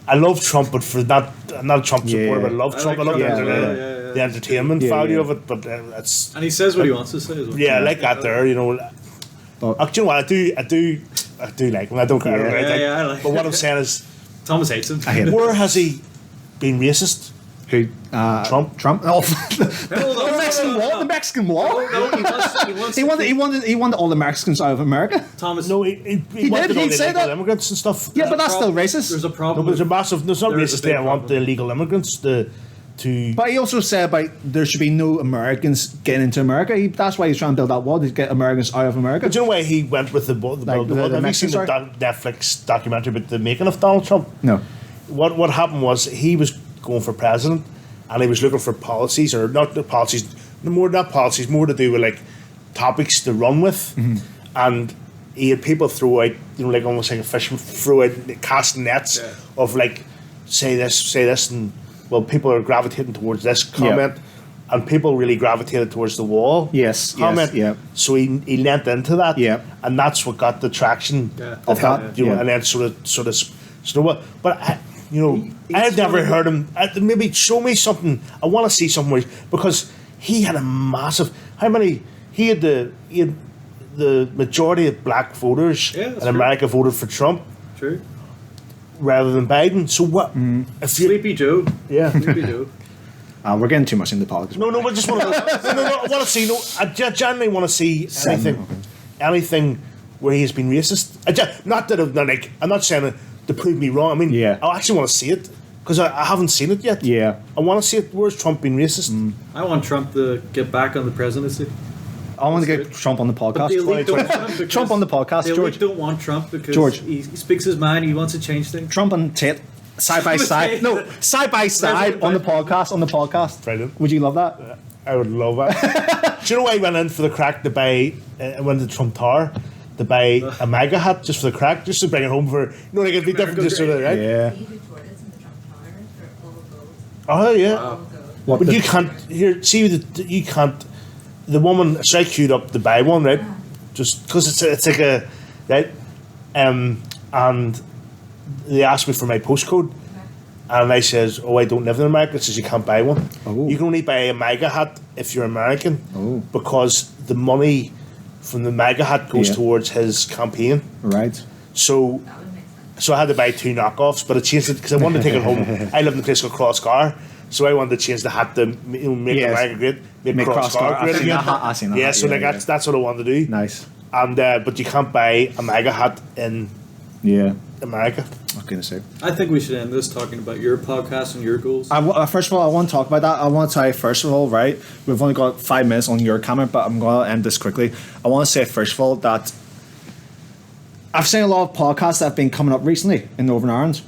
I love Trump, but for not. I'm not a Trump supporter. But I love Trump. I love Trump as well, the entertainment value of it. But it's And he says what he wants to say as well. I like that there. You know. But- Do you know what I do? I do like him. I don't care. Yeah. Right? Yeah, I like But what I'm saying is, Thomas hates him. I hate it. where has he been racist? Who? Trump? Trump? Oh, Hold on, the Mexican wall. The Mexican wall. No, he wants He wanted all the Mexicans out of America. Thomas. No, he wanted did, all he'd the say illegal that. immigrants and stuff. Yeah, but that's still There's racist. a No, problem. but there's a massive. There's not There is a racist big there. I want the problem. illegal immigrants to. But he also said about there should be no Americans getting into America. That's why he's trying to build that wall to get Americans out of America. But do you know why he went with the Like the Have you Mexican seen the story? Netflix documentary about the making of Donald Trump? No. What happened was he was going for president, and he was looking for policies, or not the policies, more to do with like topics to run with, and he had people throw out, like almost like a fisherman throw out cast nets of like say this, and well, people are gravitating towards this comment. And people really gravitated towards the wall. Yes, comment. yeah. So he leant into that. Yeah. And that's what got the traction of Yeah. that. Yeah. And then sort of snowball. But I've never heard him. Maybe show me something. I want to see something because he had a massive. How many? He had the majority of black voters Yeah, in that's America voted for Trump True. rather than Biden. So what? If you, Sleepy Joe. yeah. Sleepy Joe. We're getting too much into politics. No, I just want to. I want to see. No, I genuinely want to see anything where he has been racist. Not that I'm not saying it to prove me wrong. I mean, Yeah. I actually want to see it because I haven't seen it yet. Yeah. I want to see it. Where's Trump been racist? I want Trump to get back on the presidency. I want to That's get good. Trump on the But podcast. the elite don't want him because Trump on the podcast, the elite George. don't want Trump because George. he speaks his mind. He wants to change things. Trump and Tate side by side. No, side by side on the podcast. Brilliant. Would you love that? I would love it. Do you know why I went in for the crack to buy? I went to Trump Tower to buy a MAGA hat just for the crack, just to bring it home for like it'd be different, just sort of right. Yeah. He who toured us in the Trump Tower for all gold. Oh yeah. Wow. All gold. What But the- you can't you can't. The woman, so I queued up to buy one, right? Just because it's like a right, and they asked me for my postcode, and I says, "Oh, I don't live in America." It says you can't buy one. Oh. You can only buy a MAGA hat if you're American, Oh. because the money from the MAGA hat goes Yeah. towards his campaign. Right. So That would make sense. I had to buy 2 knockoffs, but I changed it because I wanted to take it home. I live in a place called Crosscar, so I wanted to change the hat to make Yes. America great, make Make Crosscar Crosscar. great I've seen again. that hat, I've seen that Yeah, hat, so yeah, like yeah. that's what I wanted to do. Nice. And but you can't buy a MAGA hat in Yeah. America. Okay, to say. I think we should end this talking about your podcast and your goals. First of all, I want to talk about that. I want to tell you, first of all, right, we've only got 5 minutes on your camera, but I'm going to end this quickly. I want to say, first of all, that I've seen a lot of podcasts that have been coming up recently in Northern Ireland,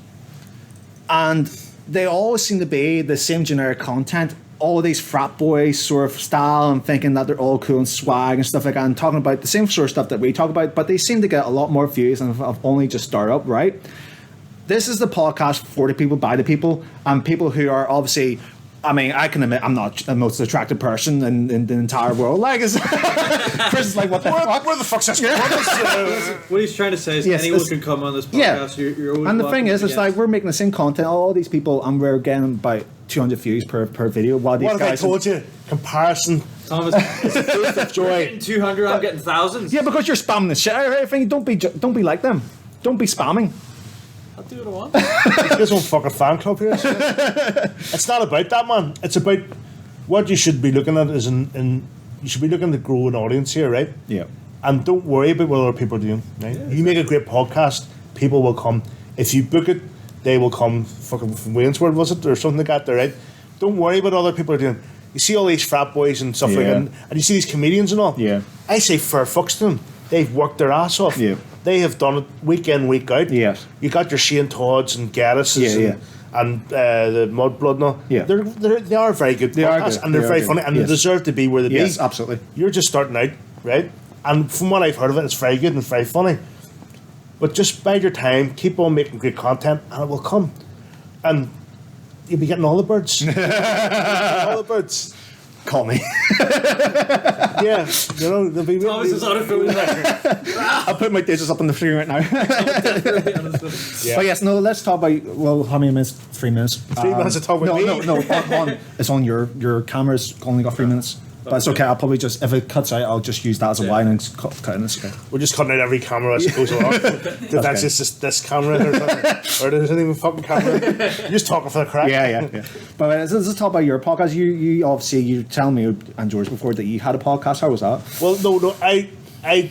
and they always seem to be the same generic content. All of these frat boys sort of style and thinking that they're all cool and swag and stuff like that, and talking about the same sort of stuff that we talk about, but they seem to get a lot more views and have only just started up, right? This is the podcast for the people, by the people, and people who are obviously. I mean, I can admit I'm not the most attractive person in the entire world. Like, Chris is like, what the fuck? Where the fuck's this? What he's trying to say is Yes, anyone this- can come on this Yeah. podcast. You're always And the thing welcome is, to it's guest. like we're making the same content. All these people, and we're getting about 200 views per video. While these What have I guys, told you? Comparison. Thomas, you're Joy. getting 200. I'm getting thousands. yeah, because you're spamming the shit out of everything. Don't be like them. Don't be spamming. I'll do what I want. This one fucking fan club here. It's not about that, man. It's about what you should be looking at is in you should be looking to grow an audience here, right? Yeah. And don't worry about what other people are doing. Right? You make a great podcast, people will come. If you book it, they will come. Fucking from Waynesworth, was it, or something like that? There, right? Don't worry about what other people are doing. You see all these frat boys and stuff like Yeah. that, and you see these comedians and all. Yeah. I say fair fucks to them. They've worked their ass off. Yeah. They have done it week in, week out. Yes. You got your Shane Todds and Geddes Yeah, and the Mudblood and all. Yeah. They are very good They are podcasts, good. and they're They are very good. funny, and Yes. they deserve to be where they Yes, be. absolutely. You're just starting out, right? And from what I've heard of it, it's very good and very funny. But just bide your time, keep on making great content, and it will come. And you'll be getting all the birds. All the birds. call me. Yeah, you know, they'll be Thomas is on a film. I'll put my digits up on the screen right now. Yeah. But yes, no, let's talk about, well, how many minutes? 3 minutes. 3 minutes to talk about no, me? No, it's on your camera's only got 3 minutes. But it's okay, I'll probably just, if it cuts out, I'll just use that as a line and cut in this. Okay. We're just cutting out every camera as it goes along. That's just this camera or there's not even fucking camera. You're just talking for the crack. Yeah. But let's talk about your podcast. You obviously, you tell me and George before that you had a podcast. How was that? Well, no, I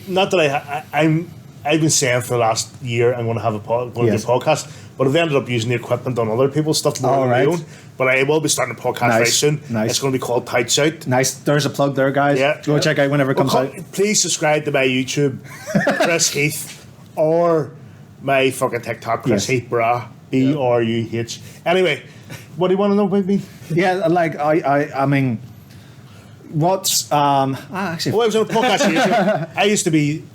not that I've been saying for the last year I'm going to have a do a podcast, but I've ended up using the equipment on other people's stuff more than my own. But I will be starting a podcast very soon. Nice. It's going to be called Tights Out. Nice. There's a plug there, guys. Yeah. Go check out whenever it comes out. Please subscribe to my YouTube, Chris Heath, or my fucking TikTok, Chris Heath Bra, BRUH. Anyway, what do you want to know about me? Yeah, like I mean, what's actually? Well, I was on a podcast years ago.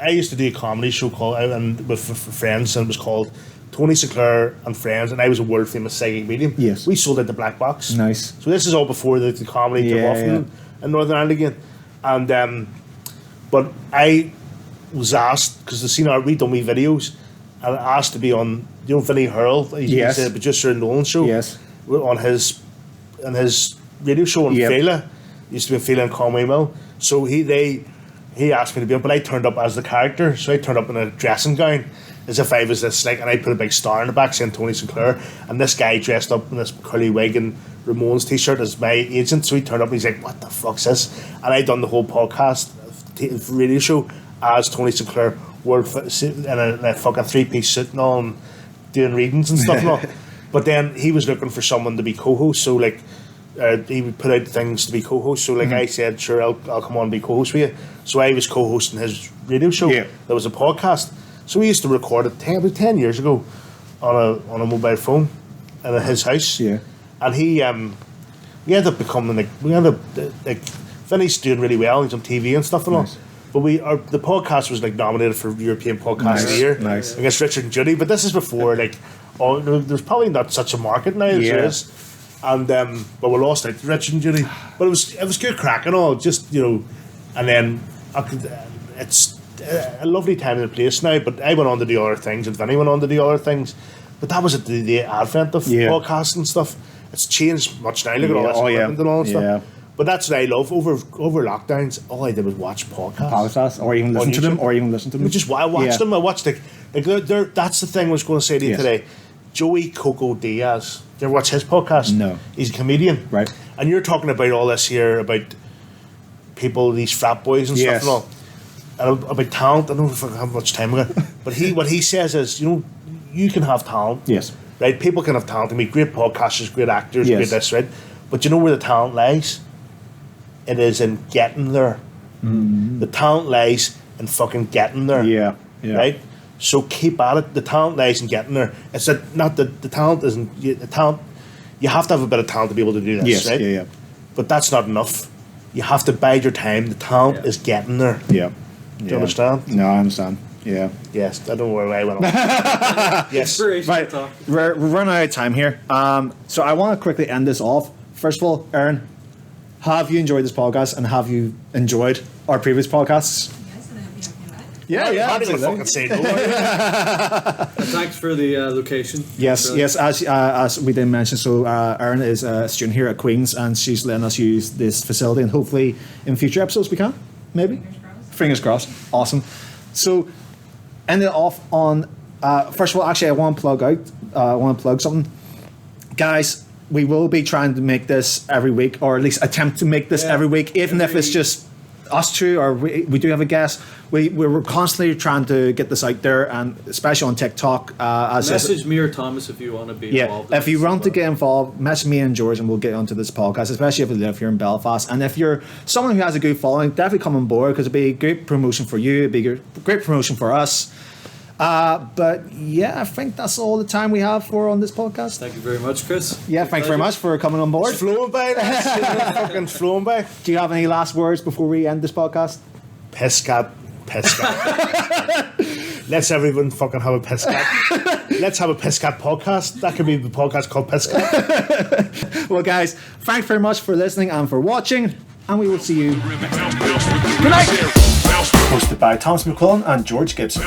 I used to do a comedy show called with friends, and it was called Tony Sinclair and Friends, and I was a world famous psychic medium. Yes. We sold out the Black Box. Nice. So this is all before the comedy took off in Northern Ireland again. And but I was asked, because the scene we done videos, and asked to be on, you know, Vinnie Hurl, he's the producer in Nolan's show. Yes. On his radio show on Fela. Used to be in Fela and Conway Mill. So he asked me to be on, but I turned up as the character. So I turned up in a dressing gown, as if I was this, like, and I put a big star in the back saying Tony Sinclair, and this guy dressed up in this curly wig and Ramones t-shirt as my agent. So he turned up and he's like, what the fuck's this? And I done the whole podcast radio show as Tony Sinclair, in a fucking 3-piece suit and all, and doing readings and stuff and all. But then he was looking for someone to be co-host, so like he would put out things to be co-host. So like I said, sure, I'll come on and be co-host with you. So I was co-hosting his radio show. Yeah. That was a podcast. So we used to record it about 10 years ago on a mobile phone at his house. Yeah. And we ended up becoming like Vinny's doing really well. He's on TV and stuff and all. But the podcast was like nominated for European Podcast of the Year against Richard and Judy. But this is before there's probably not such a market now as there is. And but we lost it to Richard and Judy. But it was good crack and all. Just, you know, and then it's a lovely time and place now. But I went on to do other things, and Vinny went on to do other things. But that was at the advent of podcasts and stuff. It's changed much now. Look at all this equipment and all that stuff. But that's what I love. Over lockdowns, all I did was watch podcasts. Or even listen to them. I watched them. I watched that's the thing I was going to say to you today. Joey Coco Diaz. You ever watch his podcast? No. He's a comedian. Right. And you're talking about all this here, about people, these frat boys and stuff and all. And about talent. I don't know if I have much time ago. But what he says is, you know, you can have talent. Yes. Right? People can have talent. I mean, great podcasters, great actors, great this, right? But you know where the talent lies? It is in getting there. Mm-hmm. The talent lies in fucking getting there. Yeah. Right? So keep at it. The talent lies in getting there. It's not that the talent isn't the talent. You have to have a bit of talent to be able to do this, right? Yeah. But that's not enough. You have to bide your time. The talent is getting there. Yeah. Do you understand? No, I understand. Yeah. Yes. I don't know where I went on. Yes. Right. We're running out of time here. So I want to quickly end this off. First of all, Aaron, have you enjoyed this podcast, and have you enjoyed our previous podcasts? Yes, and I hope you have me back. Yeah. How did you fucking say no? Thanks for the location. Yes. As we didn't mention, so Erin is a student here at Queen's, and she's letting us use this facility, and hopefully in future episodes we can, maybe. Fingers crossed. Awesome. So, end it off on. First of all, actually, I want to plug something, guys. We will be trying to make this every week, or at least attempt to make this every week, even if it's just us two, or we do have a guest. We're constantly trying to get this out there, and especially on TikTok. Message me or Thomas if you want to be involved. If you want to get involved, message me and George, and we'll get onto this podcast, especially if you live here in Belfast. And if you're someone who has a good following, definitely come on board, because it'd be a great promotion for you, it'd be a great promotion for us. But yeah, I think that's all the time we have on this podcast. Thank you very much, Chris. Yeah, thanks very much for coming on board. It's flowing by. Fucking flowing by. Do you have any last words before we end this podcast? Piss cat. Let's everyone fucking have a piss cat. Let's have a piss cat podcast. That could be the podcast called Piss Cat. Well, guys, thanks very much for listening and for watching. and we will see you next time. Good night! Hosted by Thomas McQuillan and George Gibson.